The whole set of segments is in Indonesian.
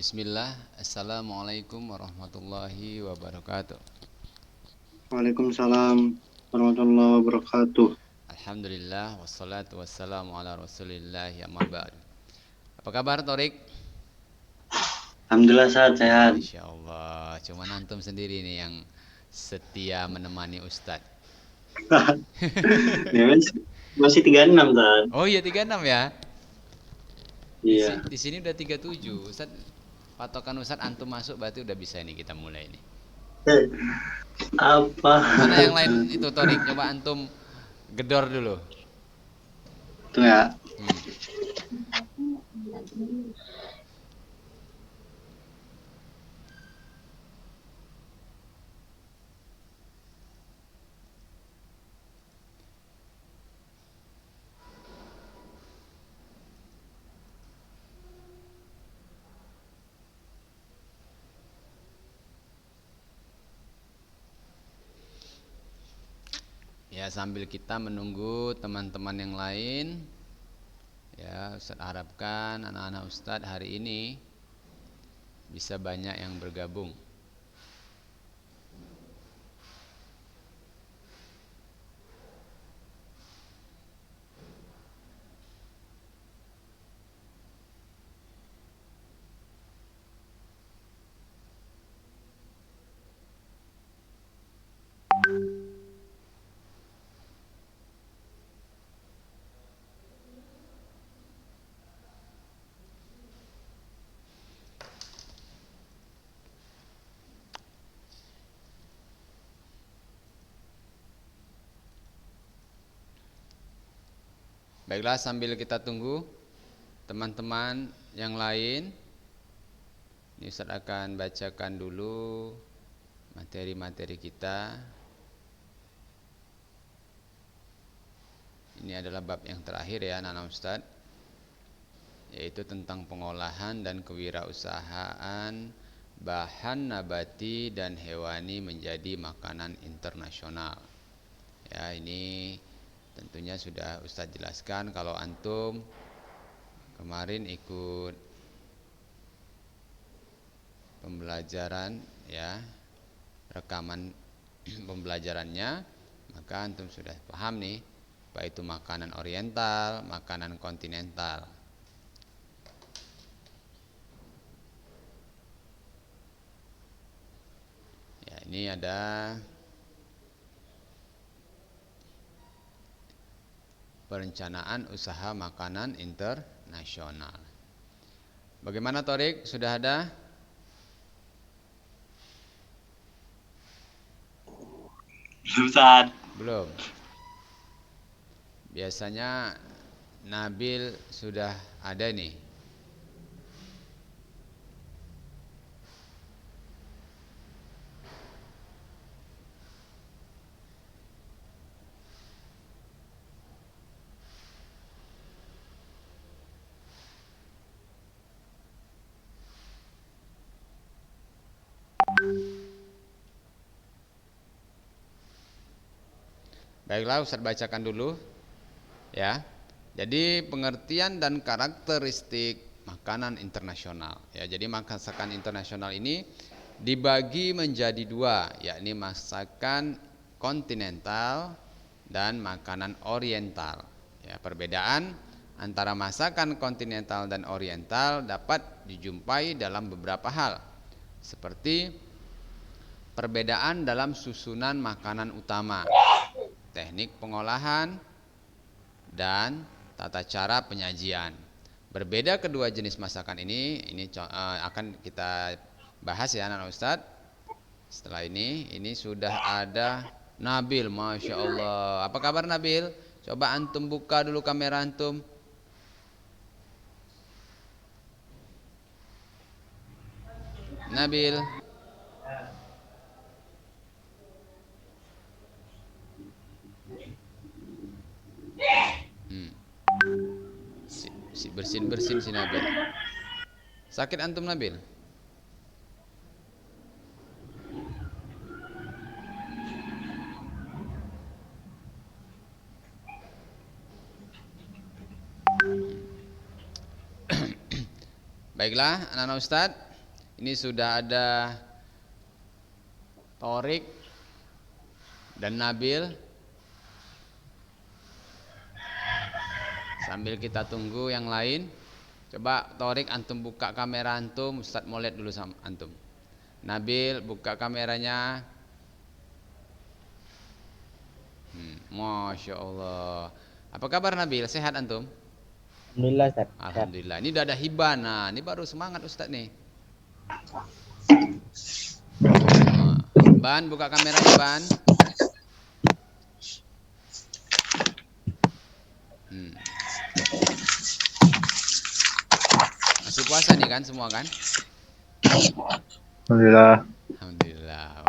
Bismillah, Assalamualaikum warahmatullahi wabarakatuh. Waalaikumsalam warahmatullahi wabarakatuh. Alhamdulillah, wassalatu wassalamu ala rasulillah, amma ba'du. Apa kabar Torik? Alhamdulillah sehat-sehat. Masya Allah, cuma antum sendiri nih yang setia menemani Ustadz. Ya, masih 36 kan? Oh iya 36 ya? Iya. Di sini udah 37. Ustadz, patokan Ustadz antum masuk berarti udah bisa nih kita mulai nih. Apa? Mana yang lain itu Torik? Coba antum gedor dulu. Tuh ya. Hmm. Ya sambil kita menunggu teman-teman yang lain, ya Ustadz harapkan anak-anak Ustadz hari ini bisa banyak yang bergabung. Baiklah, sambil kita tunggu teman-teman yang lain, ini Ustadz akan bacakan dulu materi-materi kita. Ini adalah bab yang terakhir ya anak-anak Ustadz, yaitu tentang pengolahan dan kewirausahaan bahan nabati dan hewani menjadi makanan internasional. Ya, ini tentunya sudah Ustadz jelaskan kalau antum kemarin ikut pembelajaran ya, rekaman pembelajarannya, maka antum sudah paham nih apa itu makanan oriental, makanan kontinental. Ya, ini ada perencanaan usaha makanan internasional. Bagaimana Torik? Sudah ada? Ustaz. Belum. Biasanya Nabil sudah ada nih. Baiklah, Ustaz bacakan dulu ya. Jadi pengertian dan karakteristik makanan internasional ya. Jadi masakan internasional ini dibagi menjadi dua, yakni masakan kontinental dan makanan oriental. Ya, perbedaan antara masakan kontinental dan oriental dapat dijumpai dalam beberapa hal, seperti perbedaan dalam susunan makanan utama, teknik pengolahan, dan tata cara penyajian. Berbeda kedua jenis masakan ini akan kita bahas ya anak Ustadz. Setelah ini sudah ada Nabil, Masya Allah. Apa kabar Nabil? Coba antum buka dulu kamera antum. Nabil. Hmm. Si bersin-bersin si Nabil. Sakit antum Nabil? Baiklah, anak-anak Ustadz. Ini sudah ada Torik dan Nabil. Sambil kita tunggu yang lain, coba Torik antum buka kamera antum, Ustadz mau lihat dulu sama antum. Nabil buka kameranya. Masya Allah. Apa kabar Nabil? Sehat antum? Alhamdulillah, Ustaz. Alhamdulillah. Ini udah ada Hiban. Nah, ini baru semangat Ustadz nih. Ban, buka kameranya Ban. Masih puasa nih kan semua kan? Alhamdulillah. Alhamdulillah.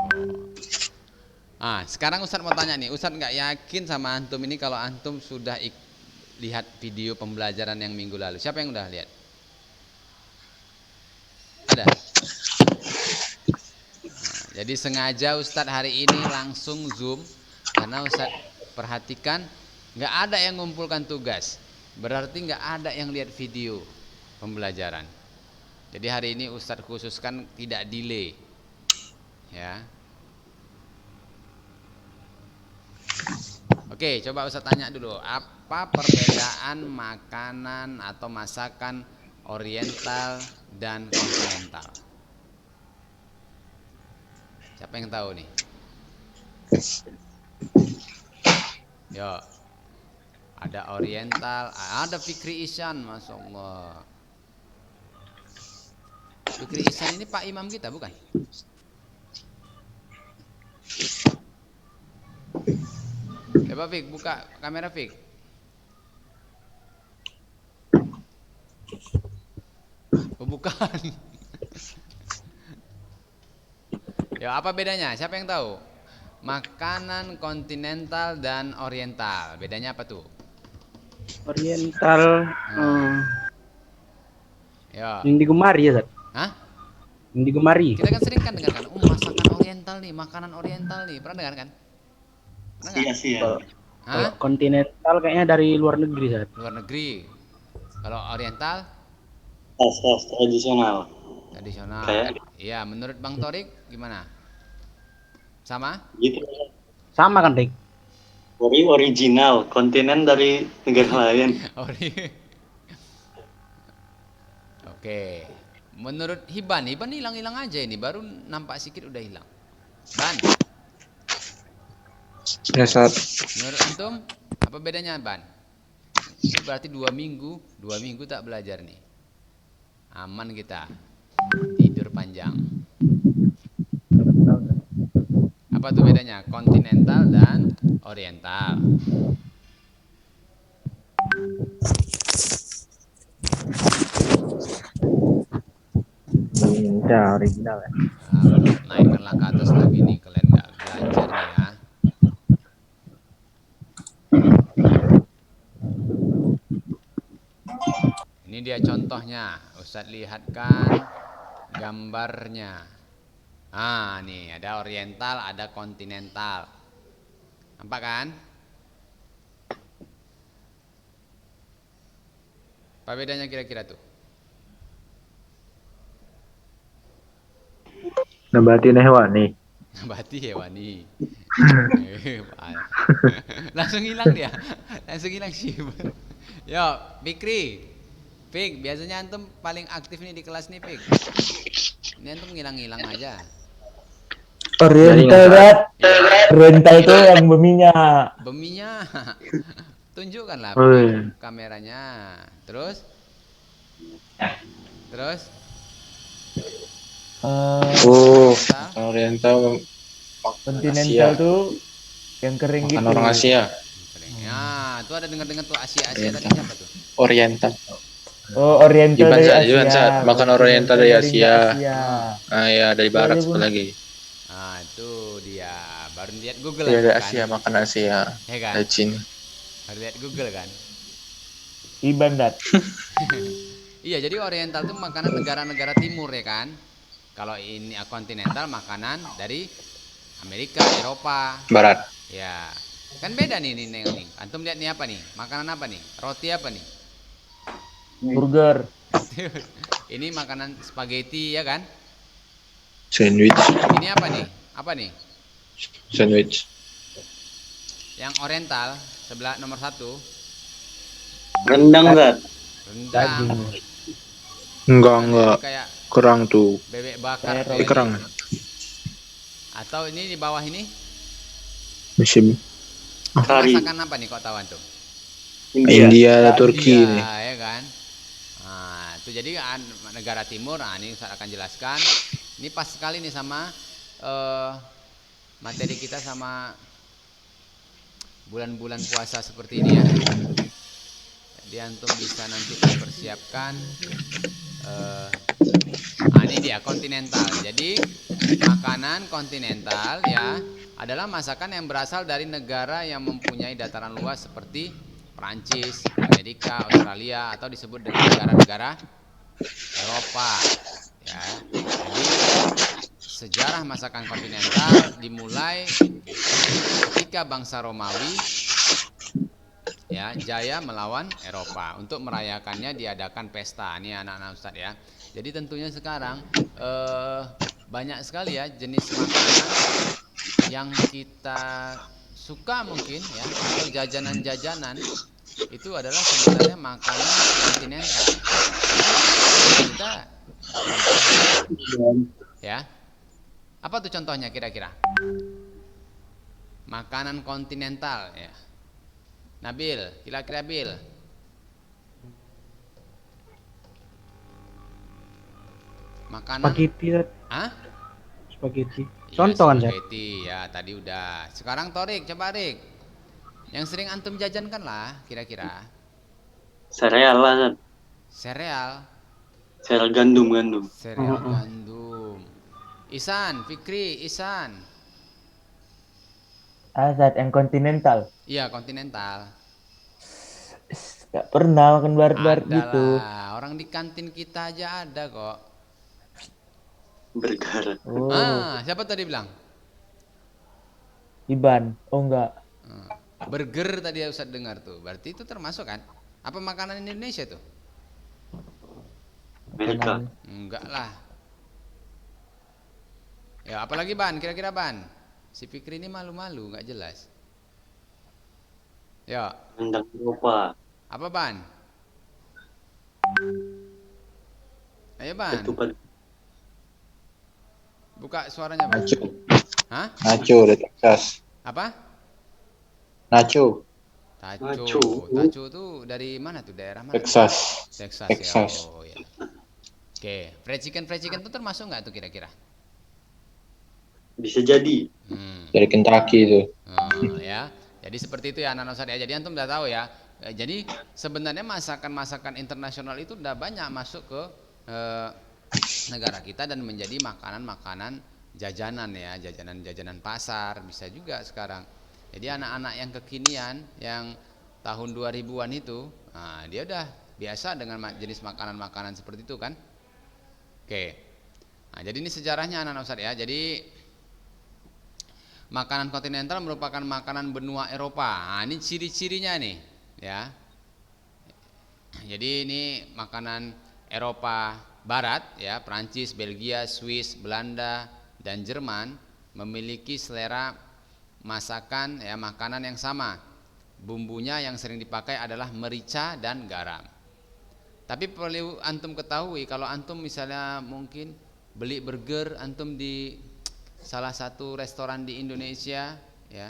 Sekarang Ustadz mau tanya nih. Ustadz nggak yakin sama antum ini kalau antum sudah lihat video pembelajaran yang minggu lalu. Siapa yang udah lihat? Ada? Jadi sengaja Ustadz hari ini langsung Zoom karena Ustadz perhatikan nggak ada yang ngumpulkan tugas. Berarti nggak ada yang lihat video pembelajaran. Jadi hari ini Ustadz khususkan tidak delay. Ya. Oke, coba Ustadz tanya dulu, apa perbedaan makanan atau masakan oriental dan kontinental? Siapa yang tahu nih? Yo, ada oriental, ada Fikri Ihsan, Masya Allah. Fikri Ihsan ini Pak Imam kita bukan? Coba Fik, buka kamera Fik. Oh, bukan. Ya, apa bedanya? Siapa yang tahu? Makanan kontinental dan oriental. Bedanya apa tuh? Oriental Ya. yang digemari ya, Ustaz? Hah? Yang digemari. Kita kan sering kan dengarkan, masakan oriental nih, makanan oriental nih. Pernah dengar kan? Pernah nggak? Asia. Kalau kontinental kayaknya dari luar negeri, Ustaz. Luar negeri. Kalau oriental? Tradisional. Tradisional. Kayak Iya, menurut Bang Torik gimana? Sama? gitu. Sama kan, Dik? Original, kontinen dari negara lain. Oke. Menurut Hiban hilang-hilang aja ini, baru nampak sedikit udah hilang. Ban. Ya, Ustaz. Menurut antum apa bedanya Ban? Ini berarti 2 minggu tak belajar nih. Aman kita. Tidur panjang. Apa tuh bedanya? Kontinental dan oriental. Ya, original ya. Naikkanlah ke atas lagi nih, kalian nggak belajar nih ya. Ini dia contohnya, Ustadz lihatkan gambarnya. Nih ada oriental, ada kontinental. Nampak kan? Apa bedanya kira-kira tuh? Nabati hewani. Nabati hewani. Langsung hilang dia. Langsung hilang sih. Yo, Fikri. Fik, biasanya antum paling aktif nih di kelas nih, Fik. Ini antum ngilang-ngilang aja. Oriental, Dad. Oriental itu yang berminyak. Berminyak. Tunjukkanlah kameranya. Terus? Oriental. Kontinental tuh yang kering gitu. Orang Asia. Ya, tuh ada dengar-dengar tuh Asia tadi siapa tuh? Oriental. Oh, oriental dari Asia. Makan oriental dari Asia. Ya, dari barat sekali lagi. Itu dia. Baru lihat Google Dari kan? Asia, makan Asia. Ya kan? Dari Cina. Baru lihat Google kan? Iban, Dad. Iya, jadi oriental itu makanan negara-negara timur ya kan? Kalau ini kontinental makanan dari Amerika, Eropa, Barat. ya. Kan beda nih nih. Antum lihat nih apa nih? Makanan apa nih? Roti apa nih? Burger. Ini makanan spaghetti ya kan? Sandwich. Ini apa nih? Apa nih? Sandwich. Yang oriental sebelah nomor 1 Rendang, Zat. Daging. rendang. Enggak, Ini enggak. kayak Kerang tuh. bebek bakar tuh Terong. ini. Kerang. Atau ini di bawah ini Musim ini Kari. masakan apa nih kok tawan tuh? India. Turki nih. India, ya kan? Nah, itu jadi negara timur. Nah, ini saya akan jelaskan. Ini pas sekali nih sama materi kita sama bulan-bulan puasa seperti ini ya. Jadi antum bisa nanti mempersiapkan ini dia kontinental. Jadi makanan kontinental ya adalah masakan yang berasal dari negara yang mempunyai dataran luas seperti Prancis, Amerika, Australia, atau disebut dengan negara-negara Eropa ya. Jadi sejarah masakan kontinental dimulai ketika bangsa Romawi ya jaya melawan Eropa. Untuk merayakannya diadakan pesta. Ini anak-anak Ustadz ya. Jadi tentunya sekarang banyak sekali ya jenis makanan yang kita suka mungkin ya, atau jajanan-jajanan itu adalah sebenarnya makanan kontinental. Kita ya. Apa tuh contohnya kira-kira? Makanan kontinental ya. Nabil, kira-kira Bil. Makanan Spaghetti. Zat. Hah? Spaghetti. Iya, Contoh kan, Zat? spaghetti ya tadi udah. Sekarang Torik, coba Rik. Yang sering antum jajankan lah kira-kira. Sereal lah, Zat. Sereal, Sereal gandum. sereal gandum. Isan, Fikri, Isan. Azad yang kontinental. Iya, kontinental. Gak pernah makan barat-barat Ada gitu. lah, orang di kantin kita aja ada kok. Burger. Oh, Siapa tadi bilang? Iban. Oh enggak. Burger tadi Ustaz dengar tuh. Berarti itu termasuk kan? Apa makanan Indonesia tuh? Amerika. Enggak lah. Ya, apalagi Ban? Kira-kira Ban? Si Fikri ini malu-malu, nggak jelas. Ya, Rendang Eropa. apa Ban? Ayo Ban, Ketupat. buka suaranya Ban. Nacho. Hah? Nacho dari Texas. Apa? Nacho. Taco. Taco. Taco tuh dari mana tuh? Daerah mana? Texas. Texas. Texas. Ya. Oh ya. Oke, fried chicken tuh termasuk nggak tuh kira-kira? Bisa jadi. Dari Kentucky itu. Ya. Jadi seperti itu ya anak-anak Ustadz ya. Jadi antum udah tahu ya. Jadi sebenarnya masakan-masakan internasional itu udah banyak masuk ke negara kita dan menjadi makanan-makanan jajanan ya, jajanan-jajanan pasar bisa juga sekarang. Jadi anak-anak yang kekinian yang tahun 2000-an itu, dia udah biasa dengan jenis makanan-makanan seperti itu kan. Oke. Nah, jadi ini sejarahnya anak-anak Ustadz ya. Jadi makanan kontinental merupakan makanan benua Eropa. Nah, ini ciri-cirinya nih, ya. Jadi ini makanan Eropa Barat, ya, Prancis, Belgia, Swiss, Belanda, dan Jerman memiliki selera masakan, ya, makanan yang sama. Bumbunya yang sering dipakai adalah merica dan garam. Tapi perlu antum ketahui kalau antum misalnya mungkin beli burger antum di salah satu restoran di Indonesia ya,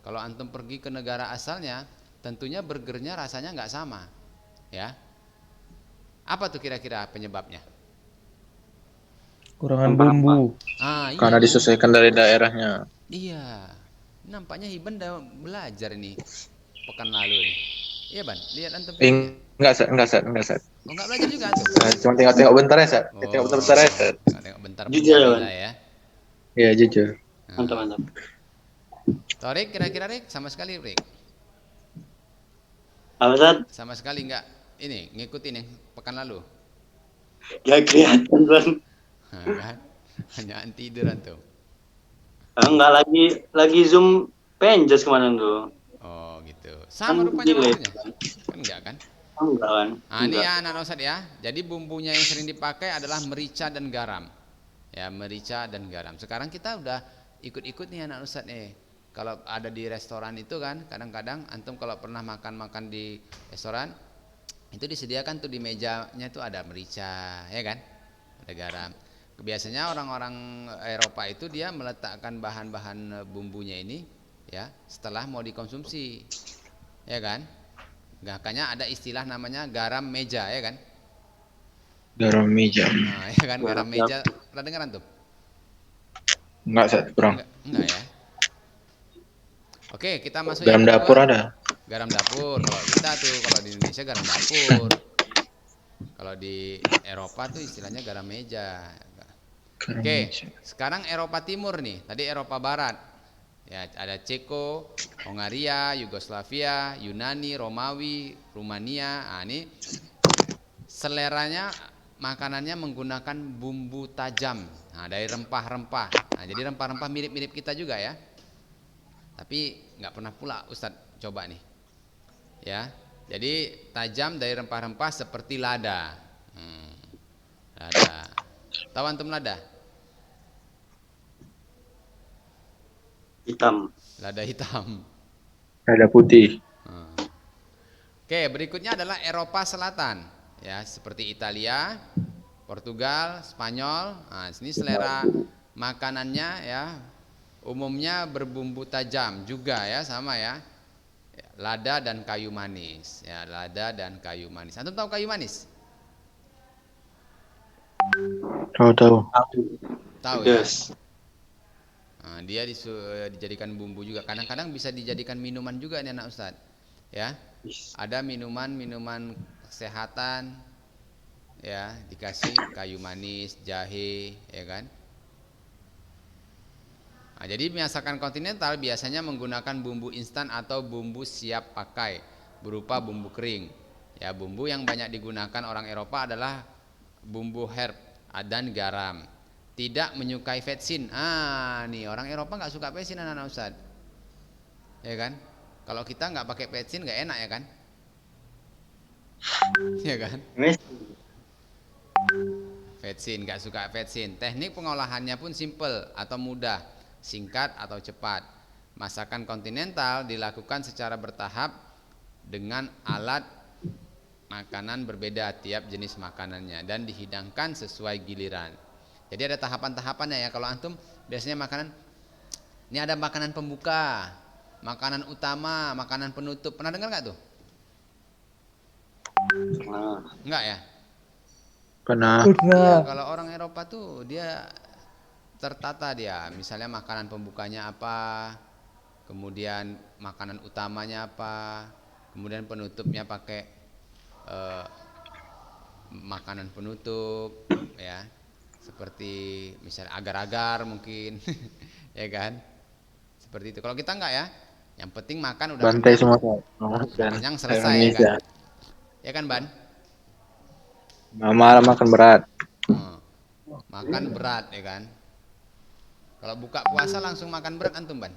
kalau antum pergi ke negara asalnya tentunya burgernya rasanya nggak sama ya. Apa tuh kira-kira penyebabnya? Kurangan bumbu. Iya, Karena disesuaikan dari daerahnya. iya, nampaknya Iban udah belajar ini pekan lalu nih. Iya Ban, lihat antum videonya. Enggak, Sat. Oh, nggak belajar juga antum? Cuma tengok-tengok bentar ya, Sat. Tengok bentar ya, Sat. Tengok bentar Jujur, Pancasila Ban. ya. Iya, jujur. Mantap. Torik kira-kira Rik sama sekali Rik? Apa, Zat? Sama sekali enggak ini ngikutin yang pekan lalu. Gak kelihatan, Zat. Kan? Hanya tidur antum. Enggak lagi Zoom penjas kemarin tuh. Oh gitu. Sama Kan rupanya delay. bumbunya. Kan enggak kan? Enggak kan? Nah, ini ya anak Ustadz ya. Jadi bumbunya yang sering dipakai adalah merica dan garam. Ya, merica dan garam. Sekarang kita udah ikut-ikut nih anak Ustadz nih. Kalau ada di restoran itu kan, kadang-kadang antum kalau pernah makan-makan di restoran itu disediakan tuh di mejanya tuh ada merica, ya kan? Ada garam. Biasanya orang-orang Eropa itu dia meletakkan bahan-bahan bumbunya ini ya setelah mau dikonsumsi, ya kan? Makanya ada istilah namanya garam meja, ya kan? Garam meja. Nah, ya kan garam meja. Pernah dengar antum? Enggak, Sat. Kurang. Enggak ya. Oke, kita masuk Garam yang dapur kedua. ada. Garam dapur. Kalau kita tuh kalau di Indonesia garam dapur. Kalau di Eropa tuh istilahnya garam meja. Garam Oke, meja. sekarang Eropa Timur nih. Tadi Eropa Barat. Ya, ada Ceko, Hongaria, Yugoslavia, Yunani, Romawi, Rumania. Nah, ini seleranya makanannya menggunakan bumbu tajam. Nah, dari rempah-rempah. Nah, jadi rempah-rempah mirip-mirip kita juga ya. Tapi nggak pernah pula Ustadz coba nih. Ya, jadi tajam dari rempah-rempah seperti lada. Lada. Tahu antum lada? Hitam. Lada hitam. Ada putih. Oke, berikutnya adalah Eropa Selatan. Ya, seperti Italia, Portugal, Spanyol. Nah, sini selera makanannya ya umumnya berbumbu tajam juga ya, sama ya. Lada dan kayu manis. Ya, lada dan kayu manis. Antum tahu kayu manis? Tahu-tahu. Tahu ya. Pedas. Nah, dia dijadikan bumbu juga. Kadang-kadang bisa dijadikan minuman juga nih anak Ustadz. Ya, ada minuman-minuman kesehatan. Ya, dikasih kayu manis, jahe, ya kan. Nah, jadi masakan kontinental biasanya menggunakan bumbu instan atau bumbu siap pakai berupa bumbu kering. Ya, bumbu yang banyak digunakan orang Eropa adalah bumbu herb dan garam. Tidak menyukai vetsin. Nih orang Eropa nggak suka vetsin anak-anak Ustadz. Ya kan? Kalau kita nggak pakai vetsin nggak enak ya kan? Ya kan? Vetsin, nggak suka vetsin. Teknik pengolahannya pun simple atau mudah, singkat atau cepat. Masakan kontinental dilakukan secara bertahap dengan alat makanan berbeda tiap jenis makanannya dan dihidangkan sesuai giliran. Jadi ada tahapan-tahapannya ya. Kalau antum biasanya makanan ini ada makanan pembuka, makanan utama, makanan penutup. Pernah dengar nggak tuh? Enggak ya? Pernah. Ya, kalau orang Eropa tuh dia tertata dia. Misalnya makanan pembukanya apa, kemudian makanan utamanya apa, kemudian penutupnya pakai makanan penutup, ya. Seperti misalnya agar-agar mungkin, ya kan? Seperti itu. Kalau kita enggak ya, yang penting makan udah Bantai kenyang, semua. kenyang selesai ya kan? Ya kan Ban? Malam makan berat. Makan berat ya kan? Kalau buka puasa langsung makan berat antum Ban?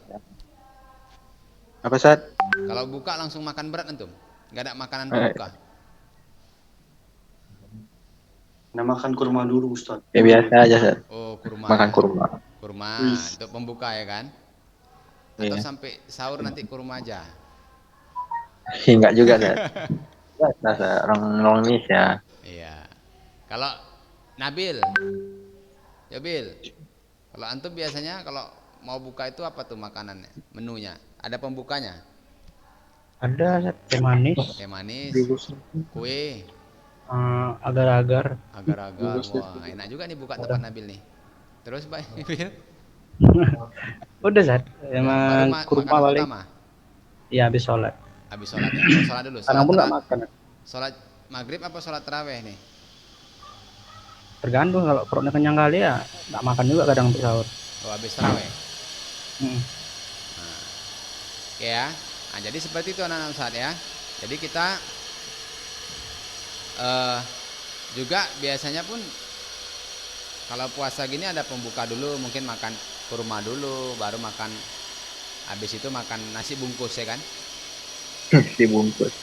Apa, Sat? Kalau buka langsung makan berat antum? Enggak ada makanan pembuka? Nah, makan kurma dulu Ustaz. Ya biasa aja, Sat. Oh, kurma. Makan kurma. Kurma untuk pembuka ya kan? Atau Iya. sampai sahur nanti kurma aja? Enggak juga, Sat. Biasa orang Indonesia. Iya. Kalau Nabil, Jabil, kalau antum biasanya kalau mau buka itu apa tuh makanannya, menunya? Ada pembukanya? Ada teh manis, Teh manis, kue, agar-agar. agar-agar. Wah, enak juga nih buka tempat Nabil nih. Terus Pak Nabil? Udah Zat, Baru emang kurma makanan paling. utama. Iya habis sholat. Habis sholat ya. Oh, sholat dulu. Sekarang pun nggak makan. Sholat maghrib apa sholat taraweh nih? Tergantung, kalau perutnya kenyang kali ya nggak makan juga kadang untuk sahur. Oh, habis taraweh. Hmm. Oke ya. Nah, jadi seperti itu anak-anak Ustaz ya. Jadi kita juga biasanya pun kalau puasa gini ada pembuka dulu, mungkin makan kurma dulu, baru makan, habis itu makan nasi bungkus ya kan? Dibungkus.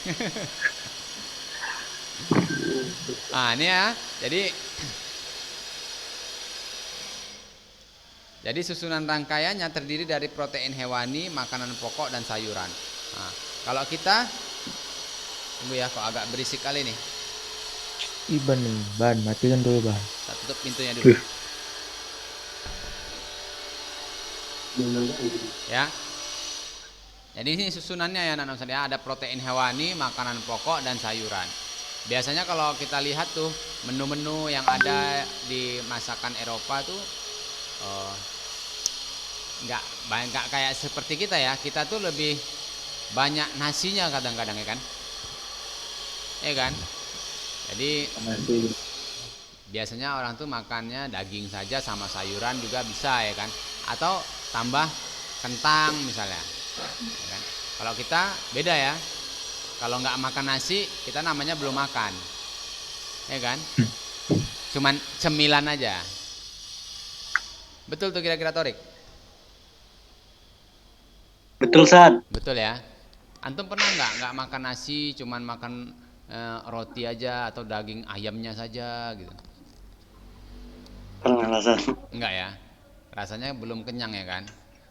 Nah ini ya, jadi Jadi susunan rangkaiannya terdiri dari protein hewani, makanan pokok dan sayuran. Nah, kalau kita tunggu ya, kok agak berisik kali nih. Iban nih, Ban, matikan dulu, Ban. Kita tutup pintunya dulu. Ya. Jadi ini susunannya ya anak-anak saya, ada protein hewani, makanan pokok dan sayuran. Biasanya kalau kita lihat tuh menu-menu yang ada di masakan Eropa tuh nggak kayak seperti kita ya. Kita tuh lebih banyak nasinya kadang-kadang ya kan. Ya kan? Jadi biasanya orang tuh makannya daging saja sama sayuran juga bisa ya kan. Atau tambah kentang misalnya. Ya kan? Kalau kita beda ya. Kalau nggak makan nasi, kita namanya belum makan, ya kan? Cuman cemilan aja. Betul tuh kira-kira Torik? Betul, Sat. Betul ya. Antum pernah nggak makan nasi, cuman makan roti aja atau daging ayamnya saja gitu? Pernah lah, Sat. Enggak ya. Rasanya belum kenyang ya kan?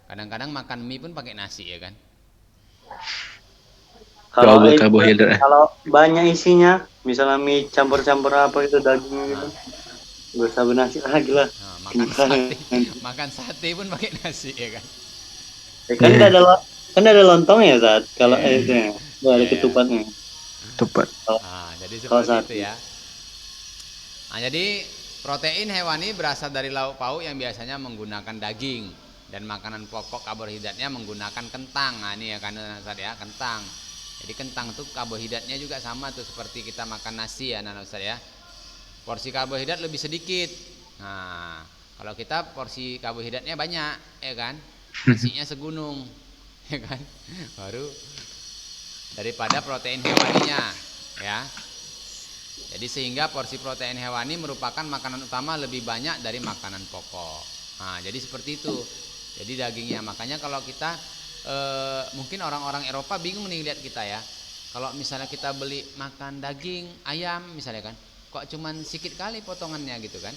Kadang-kadang makan mie pun pakai nasi ya kan? Karbohidrat. Kalau banyak isinya, misalnya mie campur-campur apa itu daging gitu, gak usah bernasi lagi lah. Nah, makan sate pun pakai nasi ya kan? Ya, kan ada lontong ya, Sat. Kalau itu ya, ada ketupatnya. Tepat. Jadi Kalau seperti sate. itu ya. Nah, jadi protein hewani berasal dari lauk pauk yang biasanya menggunakan daging, dan makanan pokok karbohidratnya menggunakan kentang. Nah, ini ya kan Ustaz ya, kentang. Jadi kentang tuh karbohidratnya juga sama tuh seperti kita makan nasi ya Ustaz ya. Porsi karbohidrat lebih sedikit. Nah, kalau kita porsi karbohidratnya banyak, ya kan? Nasinya segunung, ya kan? Baru daripada protein hewaninya, ya. Jadi sehingga porsi protein hewani merupakan makanan utama lebih banyak dari makanan pokok. Nah, jadi seperti itu. Jadi dagingnya, makanya kalau kita mungkin orang-orang Eropa bingung nih lihat kita ya. Kalau misalnya kita beli makan daging ayam misalnya kan, kok cuman sedikit kali potongannya gitu kan.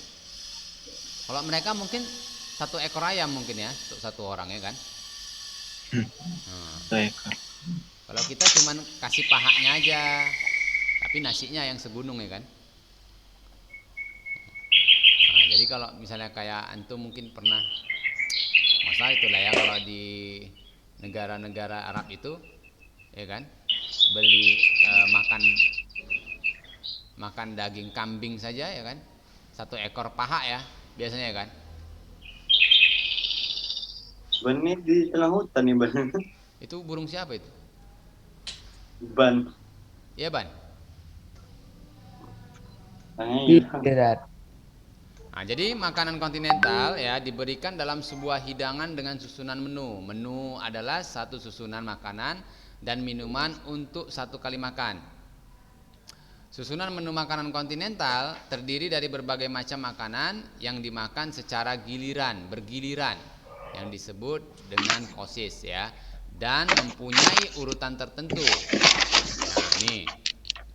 Kalau mereka mungkin 1 ekor ayam mungkin ya untuk 1 orang ya kan. Kalau kita cuman kasih pahanya aja, tapi nasinya yang segunung ya kan. Nah, jadi kalau misalnya kayak antum mungkin pernah, masa itulah ya kalau di negara-negara Arab itu, ya kan, beli makan daging kambing saja ya kan, 1 ekor paha ya biasanya ya kan. Ban ini di tengah hutan nih, Ban. Itu burung siapa itu? Ban. Iya Ban. Tidak. Nah, jadi makanan kontinental ya diberikan dalam sebuah hidangan dengan susunan menu. Menu adalah satu susunan makanan dan minuman untuk 1 kali makan. Susunan menu makanan kontinental terdiri dari berbagai macam makanan yang dimakan secara bergiliran, yang disebut dengan kosis ya, dan mempunyai urutan tertentu. Nah, ini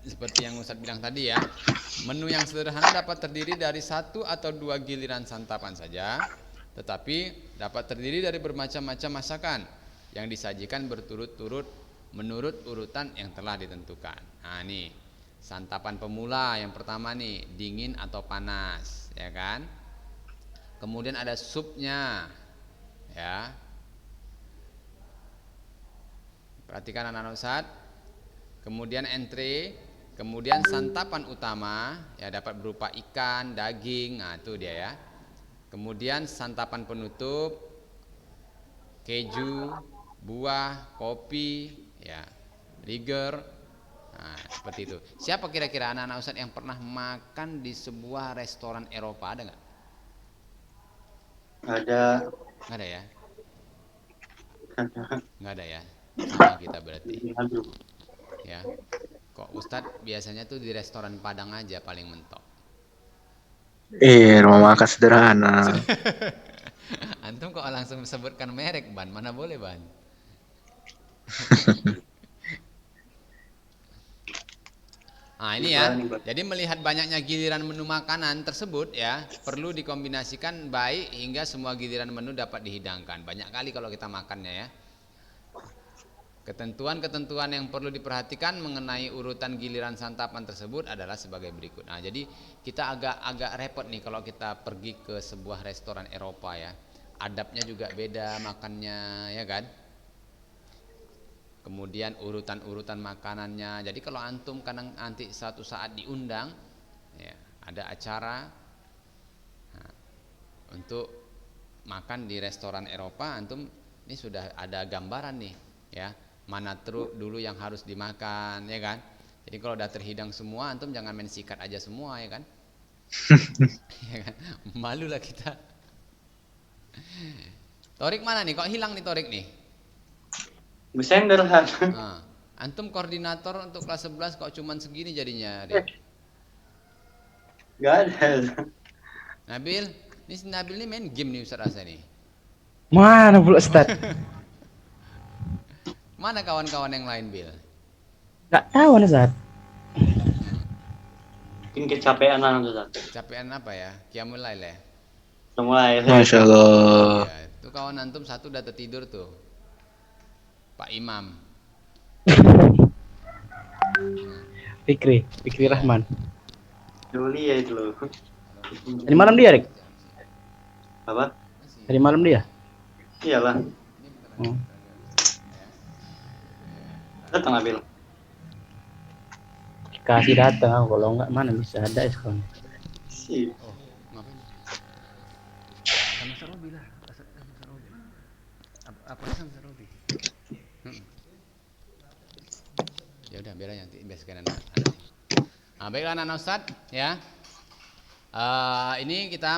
seperti yang Ustadz bilang tadi ya, menu yang sederhana dapat terdiri dari 1 atau 2 giliran santapan saja, tetapi dapat terdiri dari bermacam-macam masakan yang disajikan berturut-turut menurut urutan yang telah ditentukan. Nah, nih santapan pemula yang pertama nih, dingin atau panas, ya kan? Kemudian ada supnya, ya. Perhatikan anak-anak Ustadz. Kemudian entree, kemudian santapan utama ya dapat berupa ikan, daging, nah itu dia ya. Kemudian santapan penutup, keju, buah, kopi, ya, burger. Nah, seperti itu. Siapa kira-kira anak-anak Ustadz yang pernah makan di sebuah restoran Eropa, ada nggak? Ada. Nggak ada ya? Nggak ada ya? Sama kita berarti. Ya. Kok Ustadz biasanya tuh di restoran Padang aja paling mentok. Rumah makan sederhana. Antum kok langsung sebutkan merek, Ban? Mana boleh, Ban? Nah ini ya, jadi melihat banyaknya giliran menu makanan tersebut ya, perlu dikombinasikan baik hingga semua giliran menu dapat dihidangkan. Banyak kali kalau kita makannya ya. Ketentuan-ketentuan yang perlu diperhatikan mengenai urutan giliran santapan tersebut adalah sebagai berikut. Nah jadi kita agak repot nih kalau kita pergi ke sebuah restoran Eropa ya. Adabnya juga beda makannya ya kan. Kemudian urutan-urutan makanannya. Jadi kalau antum kadang nanti suatu saat diundang ya, ada acara untuk makan di restoran Eropa, antum ini sudah ada gambaran nih ya, mana truk dulu yang harus dimakan ya kan. Jadi kalau udah terhidang semua, antum jangan main sikat aja semua ya kan. Ya kan? Malu lah kita. Torik mana nih? Kok hilang nih Torik nih? Bersender kan. Nah, antum koordinator untuk kelas 11 kok cuman segini jadinya Rik? Gak ada. Nabil, ini si Nabil nih main game nih Ustaz rasa nih. Mana pula Ustaz? Mana kawan-kawan yang lain Bil? Gak tahu nih Ustaz. Mungkin kecapean anak tuh. Capean apa ya? Qiyamul Lail ya? Mulai. Masya Allah. Ya, itu kawan antum satu udah tertidur tuh. Pak Imam. Fikri Rahman. Juli ya itu loh. Tadi malam dia, Rik? Apa? Tadi malam dia? Iyalah. Oh. Datang Nabil. Kasih datang, kalau enggak mana bisa ada sekarang. Si. Oh, ngapain? Sama Sarobi lah. Sama Sarobi. Apa sama Sarobi? Ya udah biar nanti biasakan anak. Nah, baiklah anak Ustaz ya. Ini kita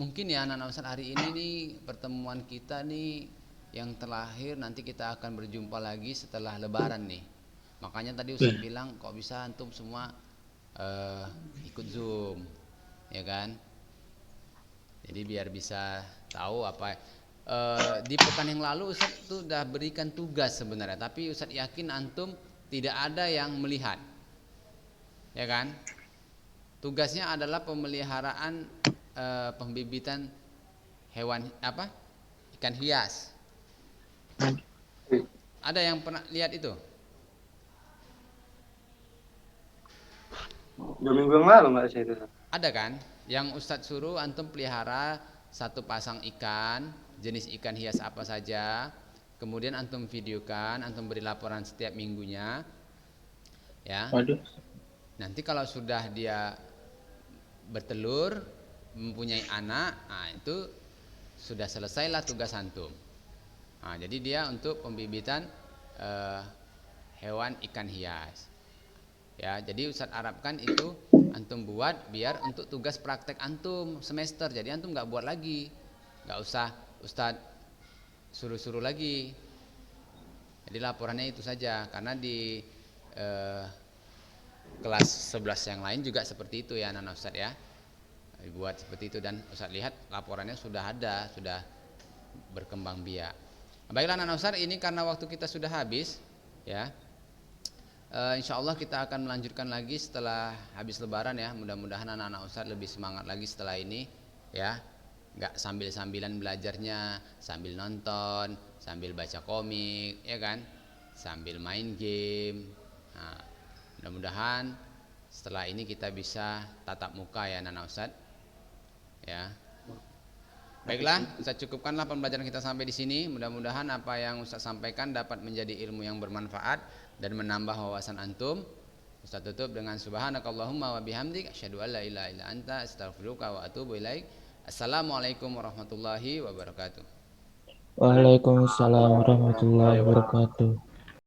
mungkin ya anak Ustaz hari ini nih pertemuan kita nih yang terakhir, nanti kita akan berjumpa lagi setelah Lebaran nih. Makanya tadi Ustaz bilang kok bisa antum semua ikut Zoom, ya kan? Jadi biar bisa tahu apa. Di pekan yang lalu Ustaz tuh udah berikan tugas sebenarnya, tapi Ustaz yakin antum tidak ada yang melihat, ya kan? Tugasnya adalah pemeliharaan pembibitan hewan apa? Ikan hias. Ada yang pernah lihat itu? 2 minggu yang lalu nggak sih itu? Ada kan? Yang Ustadz suruh antum pelihara satu pasang ikan, jenis ikan hias apa saja. Kemudian antum videokan, antum beri laporan setiap minggunya. Ya. Waduh. Nanti kalau sudah dia bertelur, mempunyai anak, nah itu sudah selesailah tugas antum. Nah, jadi dia untuk pembibitan hewan ikan hias. Ya, jadi Ustadz harapkan itu antum buat biar untuk tugas praktek antum semester. Jadi antum nggak buat lagi, nggak usah Ustadz suruh-suruh lagi. Jadi laporannya itu saja, karena di kelas 11 yang lain juga seperti itu ya anak Ustadz ya, dibuat seperti itu, dan Ustadz lihat laporannya sudah ada, sudah berkembang biak. Baiklah anak Ustadz, ini karena waktu kita sudah habis ya. Insya Allah kita akan melanjutkan lagi setelah habis Lebaran ya. Mudah-mudahan anak-anak Ustadz lebih semangat lagi setelah ini ya. Nggak sambil-sambilan belajarnya, sambil nonton, sambil baca komik ya kan, sambil main game. Nah, mudah-mudahan setelah ini kita bisa tatap muka ya anak-anak Ustadz ya. Baiklah, Ustadz cukupkanlah pembelajaran kita sampai di sini. Mudah-mudahan apa yang Ustadz sampaikan dapat menjadi ilmu yang bermanfaat dan menambah wawasan antum. Ustadz tutup dengan subhanakallahumma wa bihamdik asyhadu an la ilaha illa anta astaghfiruka wa atubu ilaik. Assalamualaikum warahmatullahi wabarakatuh. Waalaikumsalam warahmatullahi wabarakatuh.